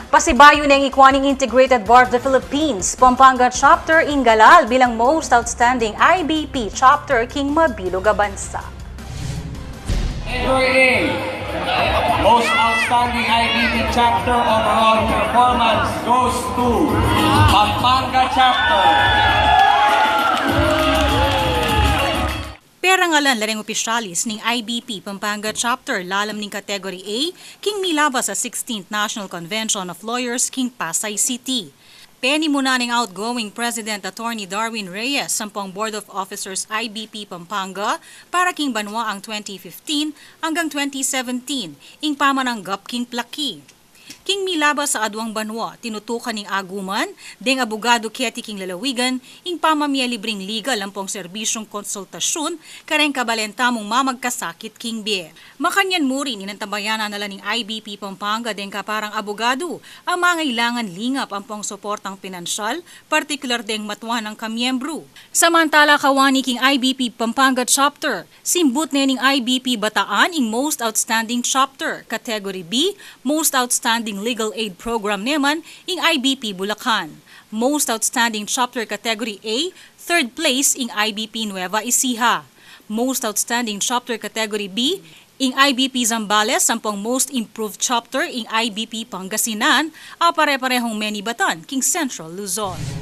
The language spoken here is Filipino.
Pasibayo ng Ikwaning Integrated Bar of the Philippines, Pampanga Chapter Ingalal bilang Most Outstanding IBP Chapter King Mabilog Bansa. Category A, Most Outstanding IBP Chapter Overall Performance goes to Pampanga Chapter. Perangalan lareng opisyalis ning IBP Pampanga Chapter lalam ning Category A, king milaba sa 16th National Convention of Lawyers King Pasay City. Penny muna ning outgoing President Attorney Darwin Reyes sampung Board of Officers IBP Pampanga para king banwa ang 2015 hanggang 2017 ing pamananggap king plaki. King milaba sa adwang banwa, tinutukan ning aguman, deng abogado keti king lalawigan, ing pamamia libreng legal lampong serbisyong konsultasyon, kareng kabalentamong mamagkasakit king bie. Makanyan muri ninantabayanan nala ning IBP Pampanga deng kaparang abogado, ang mangailangan lingap ampong suportang pinansyal, partikular deng matwa ng kamyembro. Samantala kawani king IBP Pampanga Chapter, simbut ning IBP Bataan ing Most Outstanding Chapter, Category B, Most Outstanding Legal Aid Program naman ing IBP Bulacan. Most Outstanding Chapter Category A, third place ing IBP Nueva Ecija. Most Outstanding Chapter Category B, ing IBP Zambales, sampung Most Improved Chapter ing IBP Pangasinan, pare-parehong Menibatan, king Central Luzon.